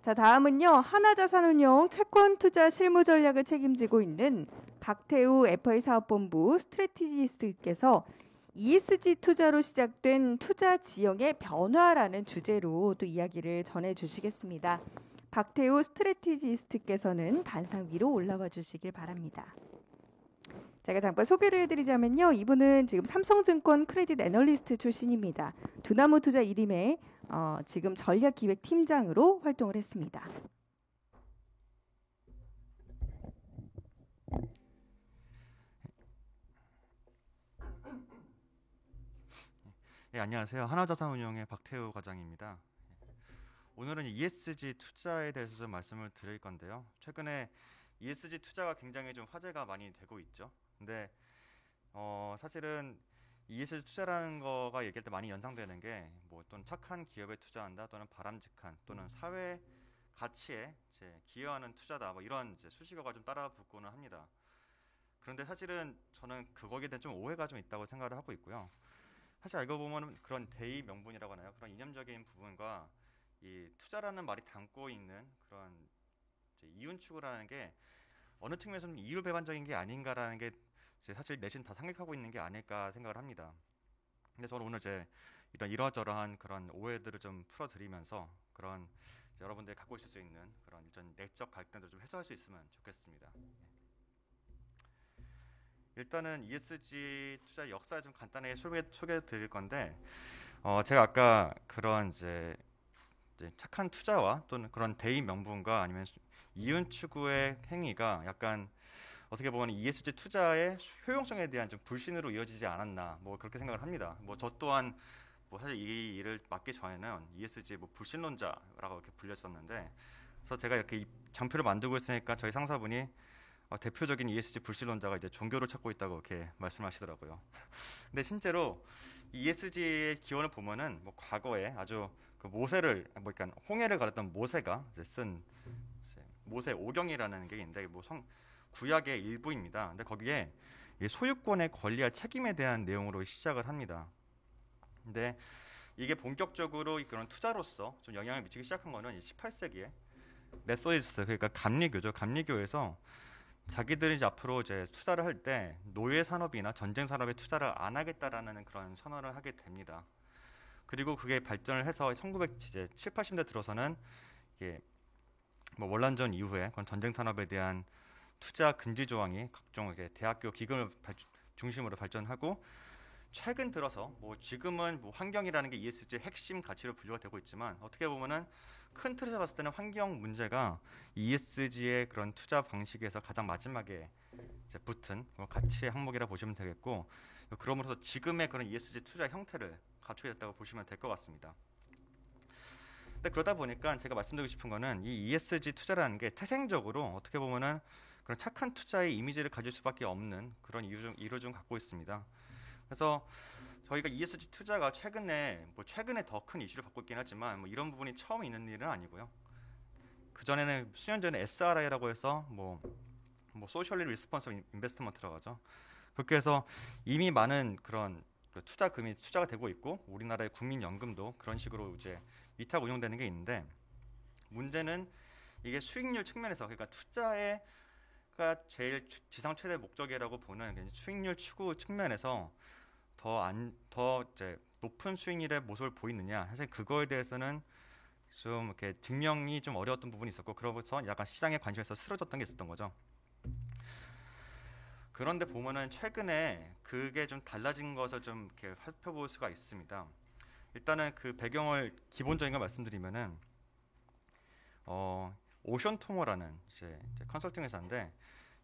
자, 다음은요. 하나자산운용 채권 투자 실무 전략을 책임지고 있는 박태우 FA 사업본부 스트래티지스트께서 ESG 투자로 시작된 투자 지형의 변화라는 주제로 또 이야기를 전해주시겠습니다. 박태우 스트래티지스트께서는 단상 위로 올라와 주시길 바랍니다. 제가 잠깐 소개를 해드리자면요. 이분은 지금 삼성증권 크레딧 애널리스트 출신입니다. 두나무 투자 1임에 지금 전략기획팀장으로 활동을 했습니다. 네, 안녕하세요. 하나자산운용의 박태우 과장입니다. 오늘은 ESG 투자에 대해서 좀 말씀을 드릴 건데요. 최근에 ESG 투자가 굉장히 좀 화제가 많이 되고 있죠. 근데 사실은 ESG 투자라는 거가 얘기할 때 많이 연상되는 게 뭐 또는 착한 기업에 투자한다 또는 바람직한 또는 사회 가치에 이제 기여하는 투자다 뭐 이런 이제 수식어가 좀 따라 붙고는 합니다. 그런데 사실은 저는 그거에 대한 좀 오해가 좀 있다고 생각을 하고 있고요. 사실 알고 보면 그런 대의 명분이라고 하나요? 그런 이념적인 부분과 이 투자라는 말이 담고 있는 그런 이윤 추구라는 게 어느 측면에서는 이율배반적인 게 아닌가라는 게 사실 내신 다 생각하고 있는 게 아닐까 생각을 합니다. 근데 저는 오늘 이제 이런 이러저러한 그런 오해들을 좀 풀어드리면서 그런 여러분들이 갖고 있을 수 있는 그런 일전 내적 갈등들을 좀 해소할 수 있으면 좋겠습니다. 일단은 ESG 투자 역사 좀 간단하게 소개해 드릴 건데 제가 아까 그런 이제 착한 투자와 또는 그런 대의 명분과 아니면 이윤 추구의 행위가 약간 어떻게 보면 ESG 투자의 효용성에 대한 좀 불신으로 이어지지 않았나 뭐 그렇게 생각을 합니다. 뭐 저 또한 뭐 사실 이 일을 맡기 전에는 ESG 뭐 불신론자라고 이렇게 불렸었는데 그래서 제가 이렇게 장표를 만들고 있으니까 저희 상사분이 대표적인 ESG 불신론자가 이제 종교를 찾고 있다고 이렇게 말씀하시더라고요. 근데 실제로 ESG의 기원을 보면은 뭐 과거에 아주 그 모세를 뭐 그러니까 홍해를 가르던 모세가 이제 쓴 모세 오경이라는 게 있는데 뭐 구약의 일부입니다. 근데 거기에 소유권의 권리와 책임에 대한 내용으로 시작을 합니다. 근데 이게 본격적으로 그런 투자로서 좀 영향을 미치기 시작한 거는 18세기에 메소디스트 그러니까 감리교죠. 감리교에서 자기들이 이제 앞으로 이제 투자를 할 때 노예 산업이나 전쟁 산업에 투자를 안 하겠다라는 그런 선언을 하게 됩니다. 그리고 그게 발전을 해서 1970, 80년대 들어서는 이게 뭐 월남전 이후에 그런 전쟁 산업에 대한 투자 금지 조항이 각종 대학교 기금을 중심으로 발전하고 최근 들어서 뭐 지금은 뭐 환경이라는 게 ESG의 핵심 가치로 분류가 되고 있지만 어떻게 보면은 큰 틀에서 봤을 때는 환경 문제가 ESG의 그런 투자 방식에서 가장 마지막에 이제 붙은 가치의 항목이라 보시면 되겠고 그러므로서 지금의 그런 ESG 투자 형태를 갖추게 됐다고 보시면 될 것 같습니다. 근데 그러다 보니까 제가 말씀드리고 싶은 거는 이 ESG 투자라는 게 태생적으로 어떻게 보면은 그런 착한 투자의 이미지를 가질 수밖에 없는 그런 이유 중 갖고 있습니다. 그래서 저희가 ESG 투자가 최근에 더 큰 이슈를 받고 있긴 하지만 뭐 이런 부분이 처음 있는 일은 아니고요. 그 전에는 수년 전에 SRI라고 해서 뭐 소셜리 리스폰서블 인베스트먼트라고 하죠. 그렇게 해서 이미 많은 그런 투자가 되고 있고 우리나라의 국민연금도 그런 식으로 이제 위탁 운용되는 게 있는데 문제는 이게 수익률 측면에서 그러니까 투자가 제일 지상 최대 목적이라고 보는 수익률 추구 측면에서 더 이제 높은 수익률의 모습을 보이느냐 사실 그거에 대해서는 좀 이렇게 증명이 좀 어려웠던 부분이 있었고 그러면서 약간 시장의 관심에서 쓰러졌던 게 있었던 거죠. 그런데 보면은 최근에 그게 좀 달라진 것을 좀 이렇게 살펴볼 수가 있습니다. 일단은 그 배경을 기본적인 걸 말씀드리면은 오션토모라는 이제 컨설팅 회사인데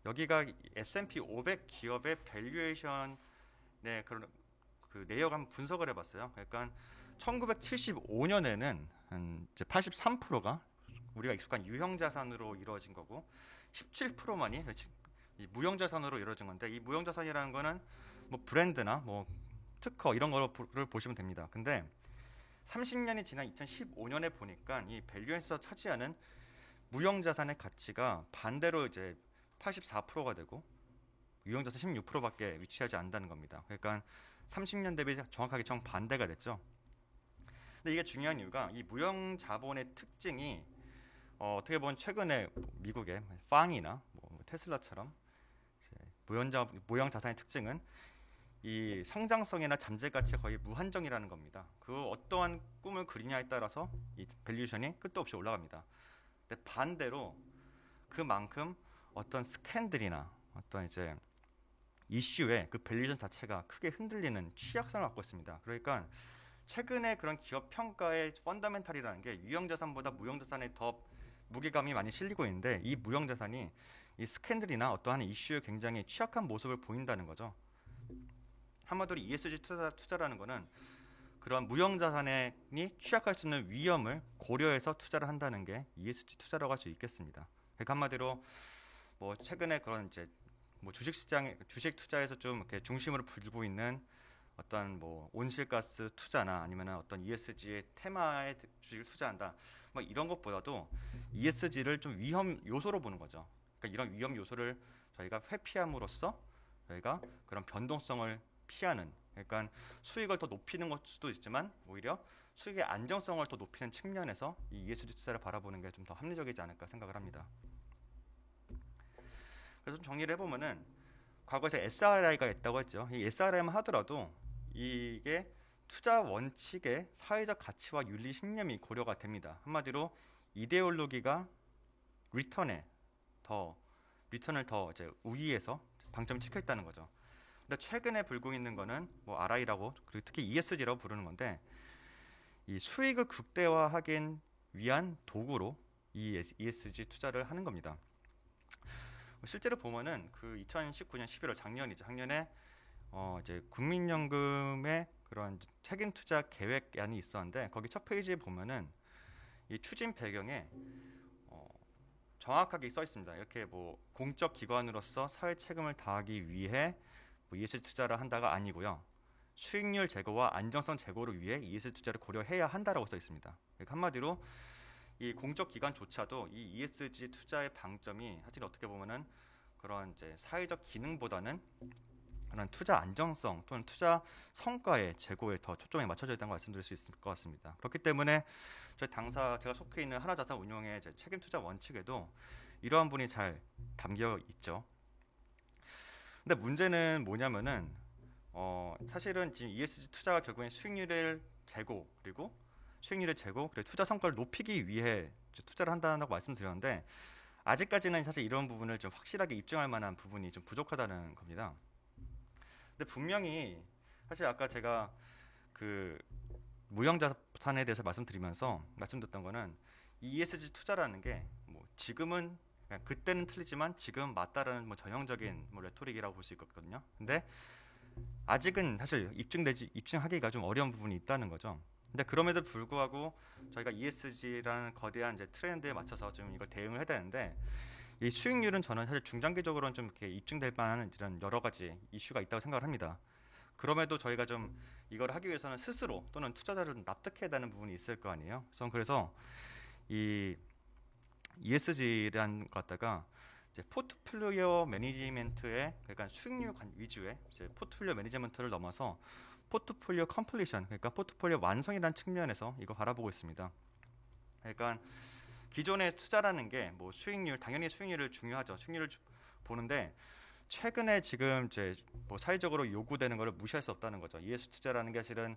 여기가 S&P 500 기업의 밸류에이션의 그런 그 내역 한번 분석을 해봤어요. 그러니까 1975년에는 한 이제 83%가 우리가 익숙한 유형자산으로 이루어진 거고 17%만이 무형자산으로 이루어진 건데 이 무형자산이라는 거는 뭐 브랜드나 뭐 특허 이런 거를 보시면 됩니다. 근데 30년이 지난 2015년에 보니까 이 밸류에이션에서 차지하는 무형자산의 가치가 반대로 이제 84%가 되고 유형자산 16%밖에 위치하지 않는다는 겁니다. 그러니까 30년 대비 정확하게 정반대가 됐죠. 근데 이게 중요한 이유가 이 무형 자본의 특징이 어떻게 보면 최근에 미국의 팡이나 뭐 테슬라처럼 무형 자산의 특징은 이 성장성이나 잠재 가치가 거의 무한정이라는 겁니다. 그 어떠한 꿈을 그리냐에 따라서 이 밸류에이션이 끝도 없이 올라갑니다. 근데 반대로 그만큼 어떤 스캔들이나 어떤 이제 이슈의 그 밸류에이션 자체가 크게 흔들리는 취약성을 갖고 있습니다. 그러니까 최근에 그런 기업 평가의 펀더멘탈이라는 게 유형자산보다 무형자산에 더 무게감이 많이 실리고 있는데 이 무형자산이 이 스캔들이나 어떠한 이슈에 굉장히 취약한 모습을 보인다는 거죠. 한마디로 ESG 투자라는 거는 그런 무형자산이 취약할 수 있는 위험을 고려해서 투자를 한다는 게 ESG 투자라고 할 수 있겠습니다. 그러니까 한마디로 뭐 최근에 그런 이제 뭐 주식 투자에서 좀 이렇게 중심으로 불고 있는 어떤 뭐 온실가스 투자나 아니면 어떤 ESG의 테마에 주식을 투자한다. 뭐 이런 것보다도 ESG를 좀 위험 요소로 보는 거죠. 그러니까 이런 위험 요소를 저희가 회피함으로써 저희가 그런 변동성을 피하는, 그러니까 수익을 더 높이는 것 수도 있지만 오히려 수익의 안정성을 더 높이는 측면에서 이 ESG 투자를 바라보는 게 좀 더 합리적이지 않을까 생각을 합니다. 그래서 좀 정리를 해보면은 과거에서 SRI가 있다고 했죠. 이 SRI만 하더라도 이게 투자 원칙의 사회적 가치와 윤리 신념이 고려가 됩니다. 한마디로 이데올로기가 리턴을 더 이제 우위에서 방점이 찍혀 있다는 거죠. 근데 최근에 불고 있는 거는 뭐 RI라고 그리고 특히 ESG라고 부르는 건데 이 수익을 극대화하기 위한 도구로 이 ESG 투자를 하는 겁니다. 실제로 보면은 그 2019년 11월 작년에 이제 국민연금의 그런 책임 투자 계획안이 있었는데 거기 첫 페이지에 보면은 이 추진 배경에 정확하게 써 있습니다. 이렇게 뭐 공적 기관으로서 사회 책임을 다하기 위해 뭐 ESG 투자를 한다가 아니고요. 수익률 제고와 안정성 제고를 위해 ESG 투자를 고려해야 한다라고 써 있습니다. 그러니까 한마디로 이 공적 기관조차도 이 ESG 투자의 방점이 사실 어떻게 보면은 그런 이제 사회적 기능보다는 그런 투자 안정성 또는 투자 성과의 제고에 더 초점이 맞춰져 있다는 걸 말씀드릴 수 있을 것 같습니다. 그렇기 때문에 저희 당사 제가 속해 있는 하나자산운용의 책임 투자 원칙에도 이러한 부분이 잘 담겨 있죠. 근데 문제는 뭐냐면은 사실은 지금 ESG 투자가 결국엔 수익률의 제고 그리고 투자 성과를 높이기 위해 투자를 한다고 말씀드렸는데 아직까지는 사실 이런 부분을 좀 확실하게 입증할 만한 부분이 좀 부족하다는 겁니다. 근데 분명히 사실 아까 제가 그 무형자산에 대해서 말씀드렸던 거는 이 ESG 투자라는 게 뭐 지금은 그때는 틀리지만 지금 맞다라는 뭐 전형적인 뭐 레토릭이라고 볼 수 있거든요. 근데 아직은 사실 입증하기가 좀 어려운 부분이 있다는 거죠. 근데 그럼에도 불구하고 저희가 ESG라는 거대한 이제 트렌드에 맞춰서 좀 이걸 대응을 해야 되는데 이 수익률은 저는 사실 중장기적으로는 좀 이렇게 입증될 만한 이런 여러 가지 이슈가 있다고 생각을 합니다. 그럼에도 저희가 좀 이걸 하기 위해서는 스스로 또는 투자자를 납득해야 되는 부분이 있을 거 아니에요. 그래서 이 ESG라는 것 갖다가 이제 포트폴리오 매니지먼트의 그러니까 수익률 위주의 이제 포트폴리오 매니지먼트를 넘어서 포트폴리오 컴플리션 그러니까 포트폴리오 완성이라는 측면에서 이거 바라보고 있습니다. 그러니까 기존의 투자라는 게 뭐 당연히 수익률을 중요하죠. 수익률을 보는데 최근에 지금 이제 뭐 사회적으로 요구되는 것을 무시할 수 없다는 거죠. ESG 투자라는 게 사실은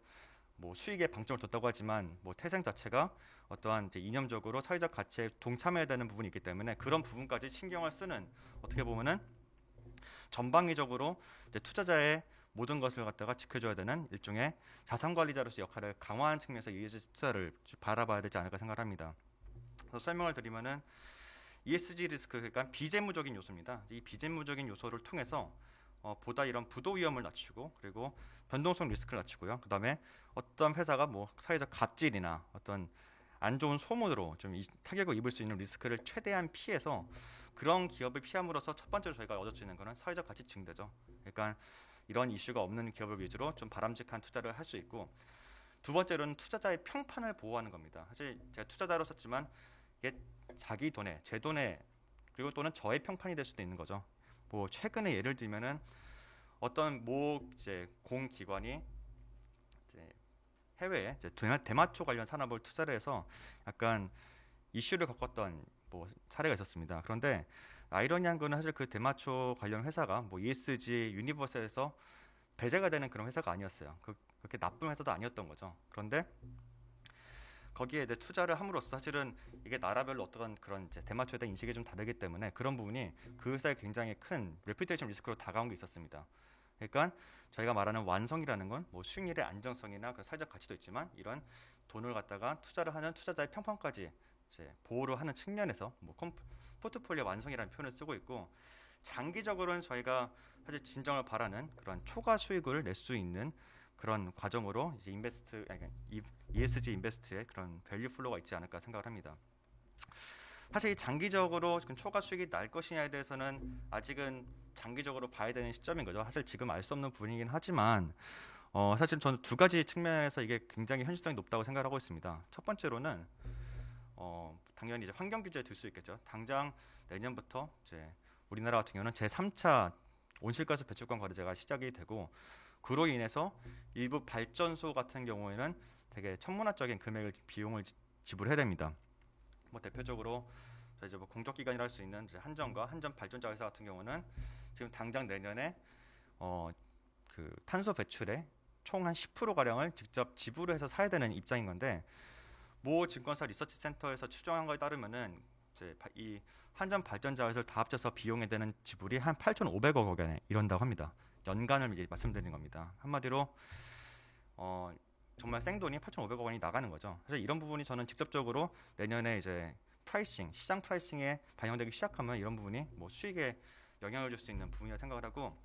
뭐 수익에 방점을 뒀다고 하지만 뭐 태생 자체가 어떠한 이제 이념적으로 사회적 가치에 동참해야 되는 부분이 있기 때문에 그런 부분까지 신경을 쓰는 어떻게 보면은 전방위적으로 이제 투자자의 모든 것을 갖다가 지켜줘야 되는 일종의 자산 관리자로서 역할을 강화하는 측면에서 ESG 투자를 바라봐야 되지 않을까 생각합니다. 그래서 설명을 드리면은 ESG 리스크 그러니까 비재무적인 요소입니다. 이 비재무적인 요소를 통해서 보다 이런 부도 위험을 낮추고 그리고 변동성 리스크를 낮추고요. 그다음에 어떤 회사가 뭐 사회적 갑질이나 어떤 안 좋은 소문으로 좀 타격을 입을 수 있는 리스크를 최대한 피해서 그런 기업을 피함으로써 첫 번째로 저희가 얻을 수 있는 것은 사회적 가치 증대죠. 그러니까 이런 이슈가 없는 기업을 위주로 좀 바람직한 투자를 할 수 있고 두 번째로는 투자자의 평판을 보호하는 겁니다. 사실 제가 투자자로 썼지만 이게 자기 돈에 제 돈에 그리고 또는 저의 평판이 될 수도 있는 거죠. 뭐 최근에 예를 들면은 어떤 모 이제 공기관이 이제 해외에 이제 대마초 관련 산업을 투자를 해서 약간 이슈를 겪었던 뭐 사례가 있었습니다. 그런데 아이러니한 거는 사실 그 대마초 관련 회사가 뭐 ESG 유니버스에서 배제가 되는 그런 회사가 아니었어요. 그렇게 나쁜 회사도 아니었던 거죠. 그런데 거기에 이제 투자를 함으로써 사실은 이게 나라별로 어떤 그런 이제 대마초에 대한 인식이 좀 다르기 때문에 그런 부분이 그 회사에 굉장히 큰 레퓨테이션 리스크로 다가온 게 있었습니다. 그러니까 저희가 말하는 완성이라는 건 뭐 수익률의 안정성이나 그 사회적 가치도 있지만 이런 돈을 갖다가 투자를 하는 투자자의 평판까지 이제 보호를 하는 측면에서 뭐 포트폴리오 완성이라는 표현을 쓰고 있고 장기적으로는 저희가 사실 진정을 바라는 그런 초과 수익을 낼 수 있는 그런 과정으로 이제 ESG 인베스트의 그런 밸류 플로우가 있지 않을까 생각을 합니다. 사실 장기적으로 초과 수익이 날 것이냐에 대해서는 아직은 장기적으로 봐야 되는 시점인 거죠. 사실 지금 알 수 없는 부분이긴 하지만 사실 저는 두 가지 측면에서 이게 굉장히 현실성이 높다고 생각하고 있습니다. 첫 번째로는 당연히 이제 환경 규제에 들 수 있겠죠. 당장 내년부터 이제 우리나라 같은 경우는 제3차 온실가스 배출권 거래제가 시작이 되고 그로 인해서 일부 발전소 같은 경우에는 되게 천문학적인 금액을 비용을 지불해야 됩니다. 뭐 대표적으로 저희 이제 뭐 공적기관이라 할 수 있는 이제 한전과 한전 발전자 회사 같은 경우는 지금 당장 내년에 그 탄소 배출의 총 한 10% 가량을 직접 지불을 해서 사야 되는 입장인 건데 모 증권사 리서치 센터에서 추정한 거에 따르면은 이제 이 한전 발전자 회사를 다 합쳐서 비용에 되는 지불이 한 8,500억 원에 이런다고 합니다. 연간을 이게 말씀드리는 겁니다. 한마디로 정말 생돈이 8,500억 원이 나가는 거죠. 그래서 이런 부분이 저는 직접적으로 내년에 이제 시장 프라이싱에 반영되기 시작하면 이런 부분이 뭐 수익에 영향을 줄 수 있는 부분이라고 생각을 하고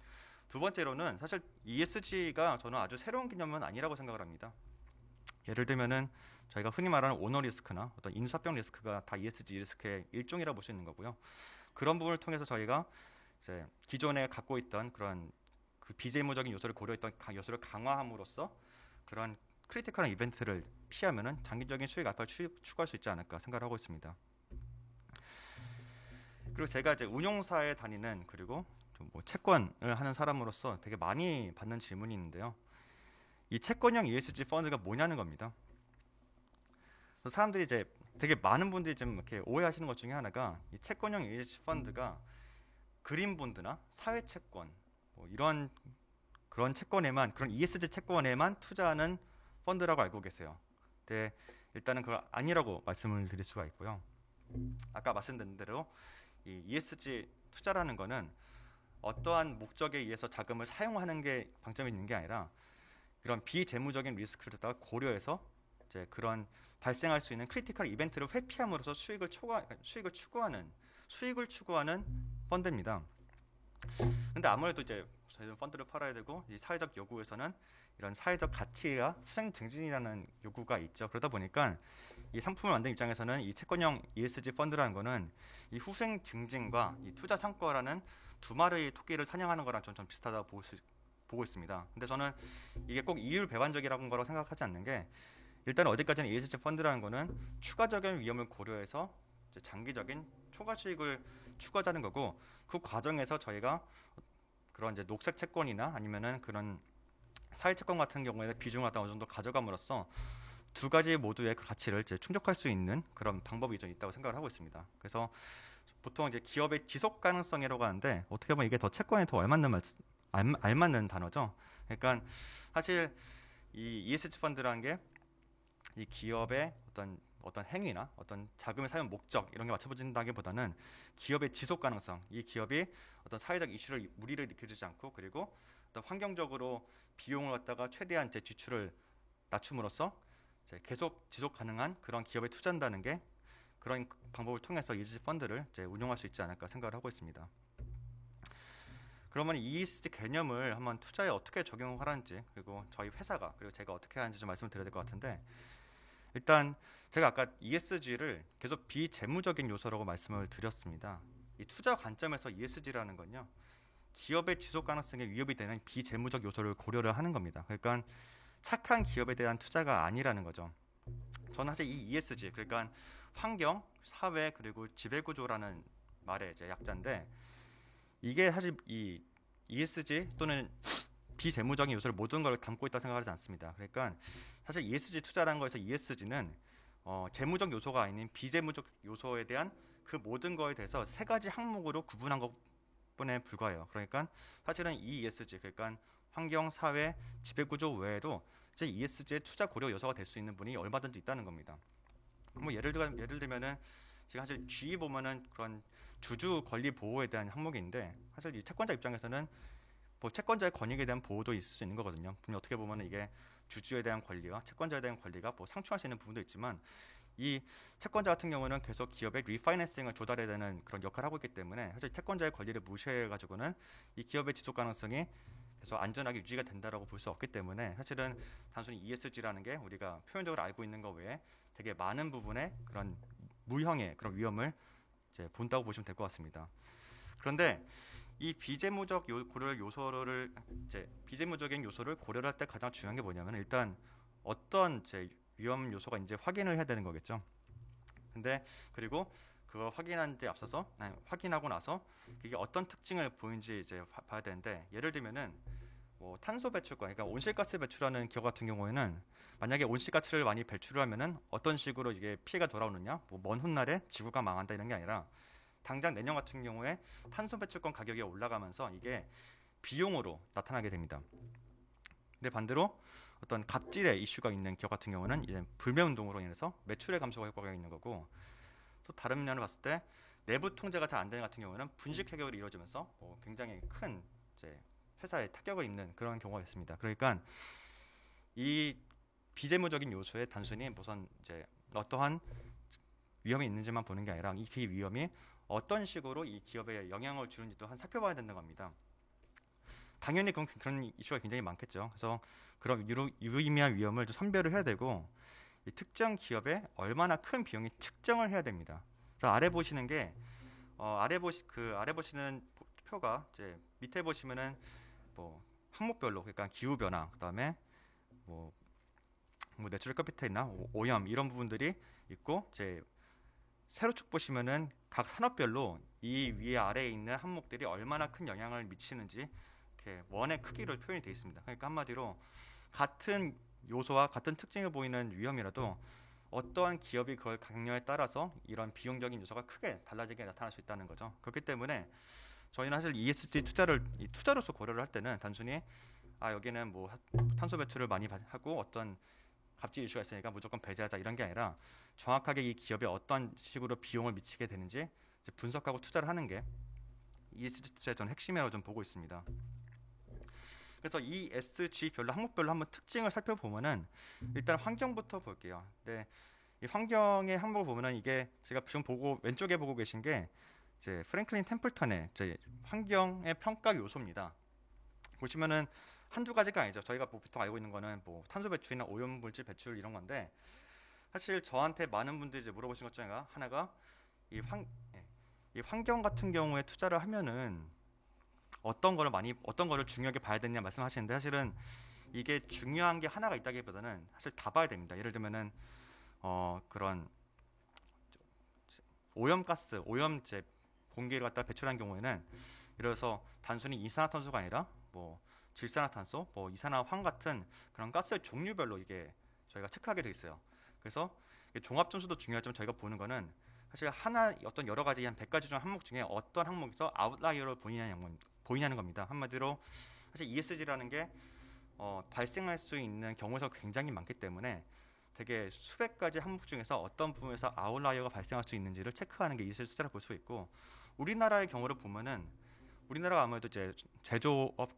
두 번째로는 사실 ESG가 저는 아주 새로운 개념은 아니라고 생각을 합니다. 예를 들면은 저희가 흔히 말하는 오너 리스크나 어떤 인수합병 리스크가 다 ESG 리스크의 일종이라고 볼 수 있는 거고요. 그런 부분을 통해서 저희가 이제 기존에 갖고 있던 그런 그 비재무적인 요소를 고려했던 요소를 강화함으로써 그런 크리티컬한 이벤트를 피하면은 장기적인 수익 알파를 추구할 수 있지 않을까 생각을 하고 있습니다. 그리고 제가 이제 운용사에 다니는 그리고 뭐 채권을 하는 사람으로서 되게 많이 받는 질문이 있는데요. 이 채권형 ESG 펀드가 뭐냐는 겁니다. 사람들이 이제 되게 많은 분들이 좀 이렇게 오해하시는 것 중에 하나가 이 채권형 ESG 펀드가 그린 본드나 사회 채권 뭐 이런 그런 채권에만 그런 ESG 채권에만 투자하는 펀드라고 알고 계세요. 근데 일단은 그거 아니라고 말씀을 드릴 수가 있고요. 아까 말씀드린 대로 이 ESG 투자라는 거는 어떠한 목적에 의해서 자금을 사용하는 게 방점이 있는 게 아니라 그런 비재무적인 리스크를 갖다가 고려해서 이제 그런 발생할 수 있는 크리티컬 이벤트를 회피함으로써 수익을 추구하는 펀드입니다. 근데 아무래도 이제 저희는 펀드를 팔아야 되고 이 사회적 요구에서는 이런 사회적 가치가 수행 증진이라는 요구가 있죠. 그러다 보니까 이 상품을 만든 입장에서는 이 채권형 ESG 펀드라는 거는 이 후생 증진과 이 투자 성과라는 두 마리의 토끼를 사냥하는 거랑 좀 비슷하다고 보고 있습니다. 근데 저는 이게 꼭 이율배반적이라는 거라고 생각하지 않는 게 일단 어디까지는 ESG 펀드라는 거는 추가적인 위험을 고려해서 이제 장기적인 초과 수익을 추구하자는 거고 그 과정에서 저희가 그런 이제 녹색 채권이나 아니면은 그런 사회 채권 같은 경우에 비중을 갖다 어느 정도 가져감으로써 두 가지 모두의 그 가치를 이제 충족할 수 있는 그런 방법이 좀 있다고 생각을 하고 있습니다. 그래서 보통 이제 기업의 지속 가능성이라고 하는데 어떻게 보면 이게 더 채권에 더 알맞는 단어죠. 그러니까 사실 이 ESG 펀드라는 게 이 기업의 어떤 행위나 어떤 자금의 사용 목적 이런 게 맞춰진다기보다는 기업의 지속 가능성, 이 기업이 어떤 사회적 이슈를 무리를 일으키지 않고 그리고 어떤 환경적으로 비용을 갖다가 최대한 제 지출을 낮춤으로써 이제 계속 지속 가능한 그런 기업에 투자한다는 게 그런 방법을 통해서 ESG 펀드를 이제 운용할 수 있지 않을까 생각을 하고 있습니다. 그러면 ESG 개념을 한번 투자에 어떻게 적용하는지 그리고 저희 회사가 그리고 제가 어떻게 하는지 좀 말씀을 드려야 될 것 같은데 일단 제가 아까 ESG를 계속 비재무적인 요소라고 말씀을 드렸습니다. 이 투자 관점에서 ESG라는 건요. 기업의 지속 가능성에 위협이 되는 비재무적 요소를 고려를 하는 겁니다. 그러니까 착한 기업에 대한 투자가 아니라는 거죠. 저는 사실 이 ESG 그러니까 환경, 사회 그리고 지배구조라는 말의 이제 약자인데 이게 사실 이 ESG 또는 비재무적인 요소를 모든 걸 담고 있다고 생각하지 않습니다. 그러니까 사실 ESG 투자라는 거에서 ESG는 재무적 요소가 아닌 비재무적 요소에 대한 그 모든 거에 대해서 세 가지 항목으로 구분한 것뿐에 불과해요. 그러니까 사실은 이 ESG, 그러니까 환경, 사회, 지배구조 외에도 이제 ESG의 투자 고려 요소가 될 수 있는 분이 얼마든지 있다는 겁니다. 뭐 예를 들면은 지금 사실 G 보면은 그런 주주 권리 보호에 대한 항목인데 사실 이 채권자 입장에서는 뭐 채권자의 권익에 대한 보호도 있을 수 있는 거거든요. 분명 어떻게 보면은 이게 주주에 대한 권리와 채권자에 대한 권리가 뭐 상충할 수 있는 부분도 있지만 이 채권자 같은 경우는 계속 기업의 리파이낸싱을 조달해야 되는 그런 역할을 하고 있기 때문에 사실 채권자의 권리를 무시해 가지고는 이 기업의 지속 가능성이 계속 안전하게 유지가 된다라고 볼 수 없기 때문에 사실은 단순히 ESG라는 게 우리가 표면적으로 알고 있는 것 외에 되게 많은 부분의 그런 무형의 그런 위험을 이제 본다고 보시면 될 것 같습니다. 그런데 이 비재무적 고려 요소를 이제 비재무적인 요소를 고려를 할 때 가장 중요한 게 뭐냐면 일단 어떤 이제 위험 요소가 이제 확인을 해야 되는 거겠죠. 근데 그리고 그거 확인하고 나서 이게 어떤 특징을 보이는지 이제 봐야 되는데 예를 들면은 뭐 탄소 배출권, 그러니까 온실가스 배출하는 기업 같은 경우에는 만약에 온실가스를 많이 배출을 하면은 어떤 식으로 이게 피해가 돌아오느냐, 뭐 먼 훗날에 지구가 망한다 이런 게 아니라 당장 내년 같은 경우에 탄소 배출권 가격이 올라가면서 이게 비용으로 나타나게 됩니다. 근데 반대로 어떤 갑질의 이슈가 있는 기업 같은 경우는 이제 불매 운동으로 인해서 매출의 감소 효과가 있는 거고 또 다른 면을 봤을 때 내부 통제가 잘 안 되는 같은 경우는 분식 회계가 이루어지면서 굉장히 큰 이제 회사에 타격을 입는 그런 경우가 있습니다. 그러니까 이 비재무적인 요소에 단순히 무슨 이제 어떠한 위험이 있는지만 보는 게 아니라 이 위험이 어떤 식으로 이 기업에 영향을 주는지도 한 살펴봐야 된다는 겁니다. 당연히 그런 이슈가 굉장히 많겠죠. 그래서 그런 유의미한 위험을 좀 선별을 해야 되고 이 특정 기업에 얼마나 큰 비용이 측정을 해야 됩니다. 그래서 아래 보시는 게 아래 보시는 표가 이제 밑에 보시면은 뭐 항목별로 그러니까 기후 변화 그다음에 뭐 내추럴 캐피탈이나 오염 이런 부분들이 있고 이제 세로축 보시면은 각 산업별로 이 위에 아래에 있는 항목들이 얼마나 큰 영향을 미치는지 이렇게 원의 크기로 표현이 되어 있습니다. 그러니까 한마디로 같은 요소와 같은 특징을 보이는 위험이라도 어떠한 기업이 그걸 강요에 따라서 이런 비용적인 요소가 크게 달라지게 나타날 수 있다는 거죠. 그렇기 때문에 저희는 사실 ESG 투자로서 고려를 할 때는 단순히 여기는 뭐 탄소 배출을 많이 하고 어떤 갑질 이슈가 있으니까 무조건 배제하자 이런 게 아니라 정확하게 이 기업에 어떤 식으로 비용을 미치게 되는지 분석하고 투자를 하는 게 ESG 투자의 전 핵심이라고 좀 보고 있습니다. 그래서 ESG별로 항목별로 한번 특징을 살펴보면은 일단 환경부터 볼게요. 근데 이 환경의 항목을 보면은 이게 제가 지금 왼쪽에 보고 계신 게 이제 프랭클린 템플턴의 이제 환경의 평가 요소입니다. 보시면은 한두 가지가 아니죠. 저희가 보통 알고 있는 거는 뭐 탄소 배출이나 오염물질 배출 이런 건데 사실 저한테 많은 분들이 이제 물어보신 것 중에 하나가 이 환경 같은 경우에 투자를 하면은 어떤 거를 중요하게 봐야 되냐 말씀하시는데 사실은 이게 중요한 게 하나가 있다기보다는 사실 다 봐야 됩니다. 예를 들면은 그런 오염제 공기를 갖다 배출한 경우에는 예를 들어서 단순히 이산화탄소가 아니라 뭐 질산화탄소, 뭐 이산화황 같은 그런 가스의 종류별로 이게 저희가 체크하게 돼 있어요. 그래서 종합 점수도 중요하지만 저희가 보는 거는 사실 어떤 여러 가지 한 100가지 중 항목 중에 어떤 항목에서 아웃라이어를 보이냐는 겁니다. 한마디로 사실 ESG라는 게 발생할 수 있는 경우가 굉장히 많기 때문에 되게 수백 가지 항목 중에서 어떤 부분에서 아웃라이어가 발생할 수 있는지를 체크하는 게 ESG 투자를 볼 수 있고 우리나라의 경우를 보면은 우리나라가 아무래도 이제 제조업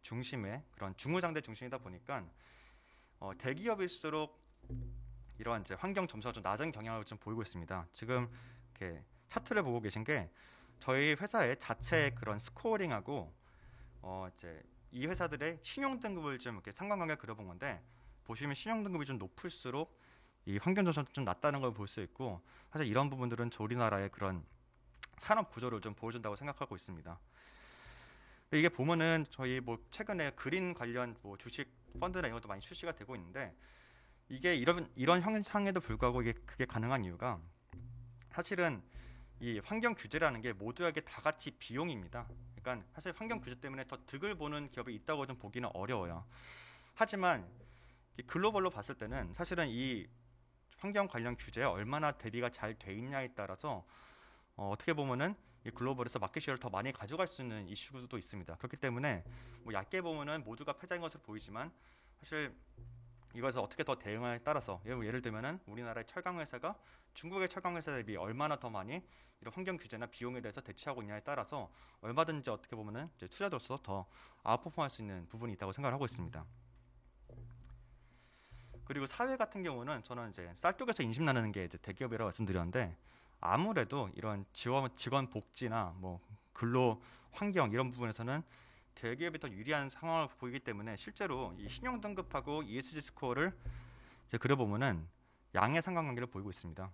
중심의 그런 중후장대 중심이다 보니까 대기업일수록 이러한 이제 환경 점수가 좀 낮은 경향을 좀 보이고 있습니다. 지금 이렇게 차트를 보고 계신 게 저희 회사의 자체 그런 스코어링하고 이제 이 회사들의 신용 등급을 좀 이렇게 상관관계 그려본 건데 보시면 신용 등급이 좀 높을수록 이 환경 점수가 좀 낮다는 걸 볼 수 있고 사실 이런 부분들은 우리나라의 그런 산업 구조를 좀 보여준다고 생각하고 있습니다. 근데 이게 보면은 저희 뭐 최근에 그린 관련 뭐 주식 펀드나 이런 것도 많이 출시가 되고 있는데 이게 이런 현상에도 불구하고 그게 가능한 이유가 사실은 이 환경 규제라는 게 모두에게 다 같이 비용입니다. 그러니까 사실 환경 규제 때문에 더 득을 보는 기업이 있다고 좀 보기는 어려워요. 하지만 이 글로벌로 봤을 때는 사실은 이 환경 관련 규제에 얼마나 대비가 잘 돼 있냐에 따라서 어떻게 보면은 이 글로벌에서 마켓 쉐어를 더 많이 가져갈 수 있는 이슈도 있습니다. 그렇기 때문에 뭐 얕게 보면은 모두가 패자인 것으로 보이지만 사실 이것에서 어떻게 더 대응에 따라서 예를 들면은 우리나라의 철강 회사가 중국의 철강 회사 대비 얼마나 더 많이 이런 환경 규제나 비용에 대해서 대처하고 있냐에 따라서 얼마든지 어떻게 보면은 이제 투자자로서 더 아웃퍼폼할 수 있는 부분이 있다고 생각을 하고 있습니다. 그리고 사회 같은 경우는 저는 이제 쌀독에서 인심 나누는 게 이제 대기업이라고 말씀드렸는데 아무래도 이런 직원 복지나 뭐 근로 환경 이런 부분에서는 대기업이 더 유리한 상황을 보이기 때문에 실제로 이 신용 등급하고 ESG 스코어를 이제 그려보면은 양의 상관관계를 보이고 있습니다.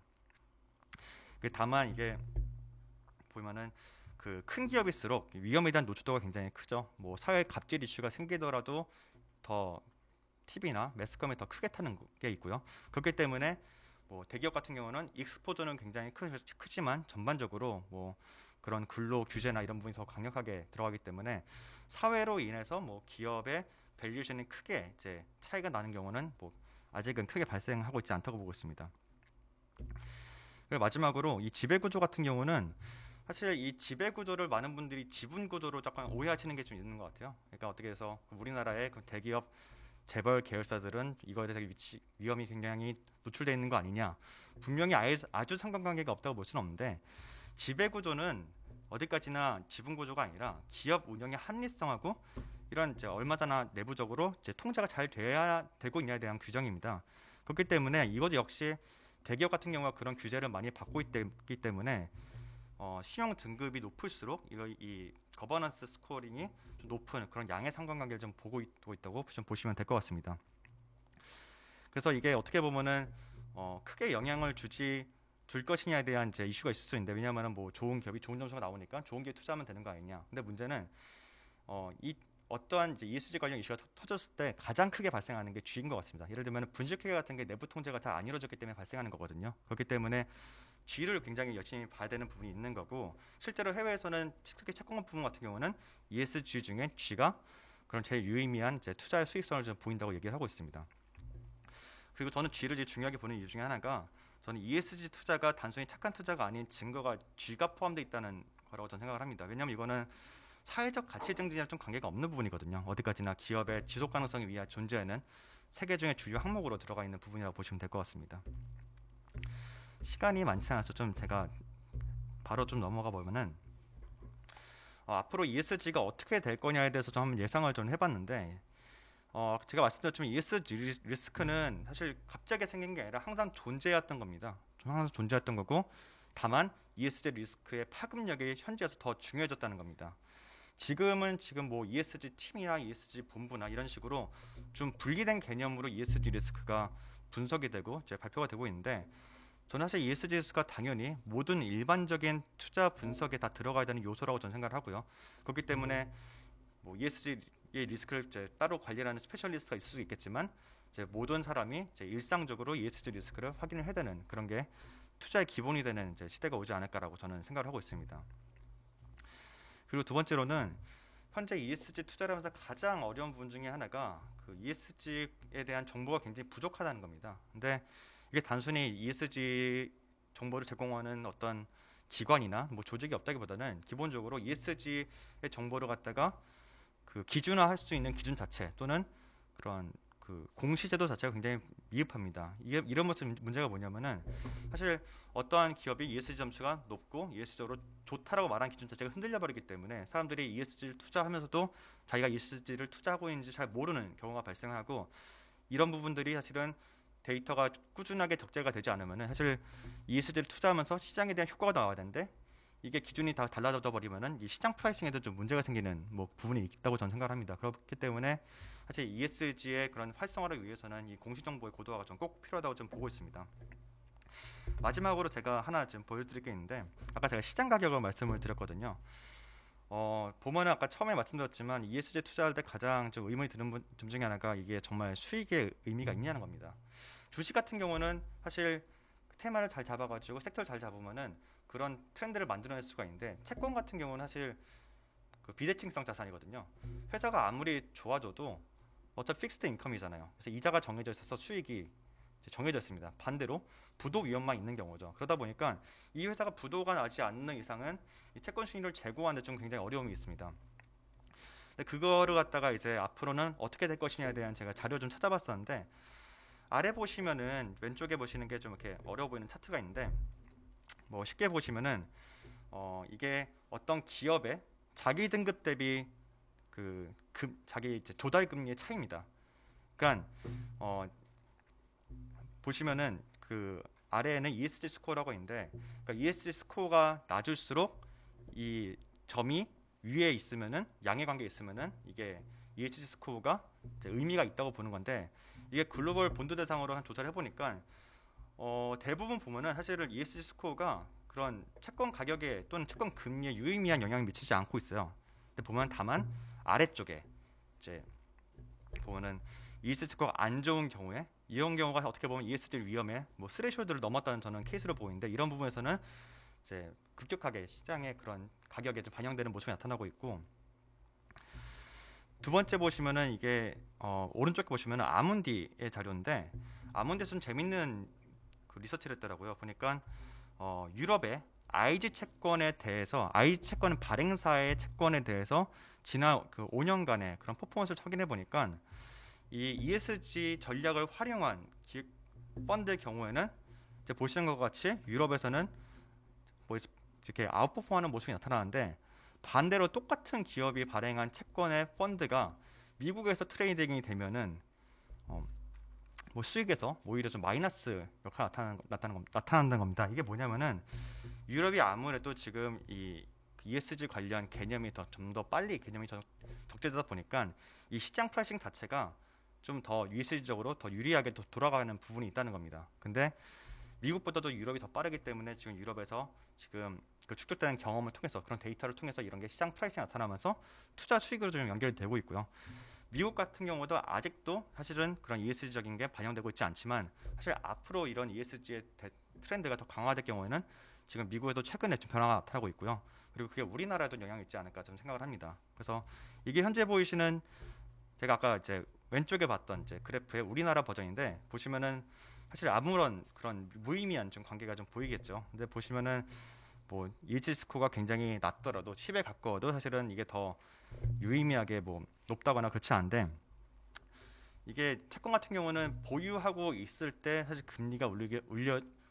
다만 이게 보면은 그 큰 기업일수록 위험에 대한 노출도가 굉장히 크죠. 뭐 사회 갑질 이슈가 생기더라도 더 TV나 매스컴에 더 크게 타는 게 있고요. 그렇기 때문에 뭐 대기업 같은 경우는 익스포저는 굉장히 크지만 전반적으로 뭐 그런 근로 규제나 이런 부분이 더 강력하게 들어가기 때문에 사회로 인해서 뭐 기업의 밸류에이션이 크게 이제 차이가 나는 경우는 뭐 아직은 크게 발생하고 있지 않다고 보고 있습니다. 그리고 마지막으로 이 지배 구조 같은 경우는 사실 이 지배 구조를 많은 분들이 지분 구조로 약간 오해하시는 게 좀 있는 것 같아요. 그러니까 어떻게 해서 우리나라의 그 대기업 재벌 계열사들은 이거에 대해서 위험이 굉장히 노출되어 있는 거 아니냐. 분명히 아주 상관관계가 없다고 볼 수는 없는데 지배 구조는 어디까지나 지분 구조가 아니라 기업 운영의 합리성하고 이런 이제 얼마나 내부적으로 이제 통제가 잘 돼야 되고 있냐에 대한 규정입니다. 그렇기 때문에 이것도 역시 대기업 같은 경우가 그런 규제를 많이 받고 있기 때문에 신용 등급이 높을수록 이 거버넌스 스코어링이 좀 높은 그런 양의 상관관계를 좀 보고 있다고 좀 보시면 될 것 같습니다. 그래서 이게 어떻게 보면은 크게 영향을 줄 것이냐에 대한 이제 이슈가 있을 수 있는데 왜냐하면 뭐 좋은 기업이 좋은 점수가 나오니까 좋은 기업에 투자하면 되는 거 아니냐. 근데 문제는 이 어떠한 이제 ESG 관련 이슈가 터졌을 때 가장 크게 발생하는 게 G인 것 같습니다. 예를 들면 분식회계 같은 게 내부 통제가 잘 안 이루어졌기 때문에 발생하는 거거든요. 그렇기 때문에 G를 굉장히 열심히 봐야 되는 부분이 있는 거고 실제로 해외에서는 특히 채권 부분 같은 경우는 ESG 중에 G가 그런 제일 유의미한 이제 투자의 수익성을 좀 보인다고 얘기를 하고 있습니다. 그리고 저는 G를 제일 중요하게 보는 이유 중에 하나가 저는 ESG 투자가 단순히 착한 투자가 아닌 증거가 G가 포함되어 있다는 거라고 저는 생각을 합니다. 왜냐하면 이거는 사회적 가치 증진이랑 좀 관계가 없는 부분이거든요. 어디까지나 기업의 지속 가능성에 위해 존재하는 세계 중에 주요 항목으로 들어가 있는 부분이라고 보시면 될 것 같습니다. 시간이 많지 않아서 좀 제가 바로 좀 넘어가 보면은 앞으로 ESG가 어떻게 될 거냐에 대해서 좀 한번 예상을 좀 해봤는데 제가 말씀드렸지만 ESG 리스크는 사실 갑자기 생긴 게 아니라 항상 존재했던 겁니다. 좀 항상 존재했던 거고 다만 ESG 리스크의 파급력이 현재에서 더 중요해졌다는 겁니다. 지금 뭐 ESG 팀이나 ESG 본부나 이런 식으로 좀 분리된 개념으로 ESG 리스크가 분석이 되고 이제 발표가 되고 있는데 저는 사실 ESG 리스크가 당연히 모든 일반적인 투자 분석에 다 들어가야 되는 요소라고 저는 생각을 하고요. 그렇기 때문에 뭐 ESG의 리스크를 이제 따로 관리하는 스페셜리스트가 있을 수 있겠지만 이제 모든 사람이 이제 일상적으로 ESG 리스크를 확인을 해야 되는 그런 게 투자의 기본이 되는 이제 시대가 오지 않을까라고 저는 생각을 하고 있습니다. 그리고 두 번째로는 현재 ESG 투자를 하면서 가장 어려운 부분 중에 하나가 그 ESG에 대한 정보가 굉장히 부족하다는 겁니다. 근데 이게 단순히 ESG 정보를 제공하는 어떤 기관이나 뭐 조직이 없다기보다는 기본적으로 ESG의 정보를 갖다가 그 기준화할 수 있는 기준 자체 또는 그런 그 공시제도 자체가 굉장히 미흡합니다. 이게 이런 문제가 뭐냐면은 사실 어떠한 기업이 ESG 점수가 높고 ESG적으로 좋다라고 말하는 기준 자체가 흔들려 버리기 때문에 사람들이 ESG를 투자하면서도 자기가 ESG를 투자하고 있는지 잘 모르는 경우가 발생하고 이런 부분들이 사실은 데이터가 꾸준하게 적재가 되지 않으면은 사실 ESG를 투자하면서 시장에 대한 효과가 나와야 되는데 이게 기준이 다 달라져 버리면은 이 시장 프라이싱에도 좀 문제가 생기는 뭐 부분이 있다고 저는 생각합니다. 그렇기 때문에 사실 ESG의 그런 활성화를 위해서는 이 공시 정보의 고도화가 좀 꼭 필요하다고 좀 보고 있습니다. 마지막으로 제가 하나 좀 보여드릴 게 있는데 아까 제가 시장 가격을 말씀을 드렸거든요. 보면은 아까 처음에 말씀드렸지만 ESG 투자할 때 가장 좀 의문이 드는 점 중에 하나가 이게 정말 수익의 의미가 있냐는 겁니다. 주식 같은 경우는 사실 테마를 잘 잡아가지고 섹터를 잘 잡으면은 그런 트렌드를 만들어낼 수가 있는데 채권 같은 경우는 사실 그 비대칭성 자산이거든요. 회사가 아무리 좋아져도 어차피 픽스드 인컴이잖아요. 그래서 이자가 정해져 있어서 수익이 이제 정해져 있습니다. 반대로 부도 위험만 있는 경우죠. 그러다 보니까 이 회사가 부도가 나지 않는 이상은 이 채권 수익률을 제고하는 데 좀 굉장히 어려움이 있습니다. 근데 그거를 갖다가 이제 앞으로는 어떻게 될 것이냐에 대한 제가 자료 좀 찾아봤었는데 아래 보시면은 왼쪽에 보시는 게 좀 이렇게 어려워 보이는 차트가 있는데 뭐 쉽게 보시면은 이게 어떤 기업의 자기 등급 대비 자기 이제 조달 금리의 차이입니다. 그러니까 보시면은 그 아래에는 ESG 스코어라고 있는데 그러니까 ESG 스코어가 낮을수록 이 점이 위에 있으면은 양의 관계에 있으면은 이게 ESG 스코어가 이제 의미가 있다고 보는 건데 이게 글로벌 본드 대상으로 한 조사를 해보니까 대부분 보면은 사실은 ESG 스코어가 그런 채권 가격에 또는 채권 금리에 유의미한 영향을 미치지 않고 있어요. 근데 보면 다만 아래쪽에 이제 보면은 ESG 스코어가 안 좋은 경우에 이런 경우가 어떻게 보면 ESG 위험에 뭐 스레쇼드를 넘었다는 저는 케이스로 보이는데 이런 부분에서는 이제 급격하게 시장의 그런 가격에 좀 반영되는 모습이 나타나고 있고 두 번째 보시면은 이게 오른쪽에 보시면은 아문디의 자료인데 아문디에서는 재밌는 그 리서치를 했더라고요. 보니까 유럽의 IG 채권에 대해서 IG 채권 발행사의 채권에 대해서 지난 그 5년간의 그런 퍼포먼스를 확인해 보니까 이 ESG 전략을 활용한 펀드의 경우에는 이제 보시는 것 같이 유럽에서는 뭐 이렇게 아웃퍼폼하는 모습이 나타나는데 반대로 똑같은 기업이 발행한 채권의 펀드가 미국에서 트레이딩이 되면은 뭐 수익에서 오히려 좀 마이너스 역할 나타난다는 겁니다. 이게 뭐냐면은 유럽이 아무래도 지금 이 ESG 관련 개념이 좀 더 빨리 개념이 적재되다 보니까 이 시장 프라이싱 자체가 좀 더 ESG적으로 더 유리하게 돌아가는 부분이 있다는 겁니다. 근데 미국보다도 유럽이 더 빠르기 때문에 지금 유럽에서 지금 그 축적되는 경험을 통해서 그런 데이터를 통해서 이런 게 시장 프라이싱이 나타나면서 투자 수익으로 좀 연결되고 있고요. 미국 같은 경우도 아직도 사실은 그런 ESG적인 게 반영되고 있지 않지만 사실 앞으로 이런 ESG의 트렌드가 더 강화될 경우에는 지금 미국에도 최근에 좀 변화가 나타나고 있고요. 그리고 그게 우리나라에도 영향이 있지 않을까 좀 생각을 합니다. 그래서 이게 현재 보이시는 제가 아까 이제 왼쪽에 봤던 이제 그래프의 우리나라 버전인데 보시면은 사실 아무런 그런 무의미한 좀 관계가 좀 보이겠죠. 근데 보시면은 뭐 ESG 스코어가 굉장히 낮더라도 10에 가까워도 사실은 이게 더 유의미하게 뭐 높다거나 그렇지 않은데 이게 채권 같은 경우는 보유하고 있을 때 사실 금리가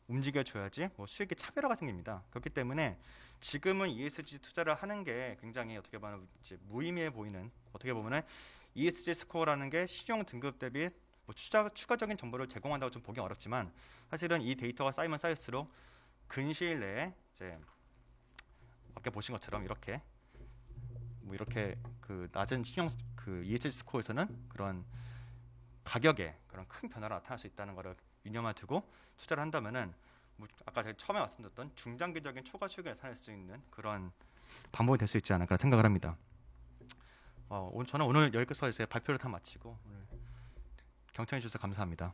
움직여줘야지 뭐 수익에 차별화가 생깁니다. 그렇기 때문에 지금은 ESG 투자를 하는 게 굉장히 어떻게 보면 이제 무의미해 보이는 어떻게 보면은 ESG 스코어라는 게 신용 등급 대비 뭐 추가적인 정보를 제공한다고 좀 보기 어렵지만 사실은 이 데이터가 쌓이면 쌓일수록 근시일 내에 이제 아까 보신 것처럼 이렇게 그 낮은 신용 그 ESG 스코어에서는 그런 가격에 그런 큰 변화가 나타날 수 있다는 것을 유념해 두고 투자를 한다면은 뭐 아까 제가 처음에 말씀드렸던 중장기적인 초과 수익을 나타낼 수 있는 그런 방법이 될 수 있지 않을까 생각을 합니다. 저는 오늘 여기서 이제 발표를 다 마치고 오늘 경청해 주셔서 감사합니다.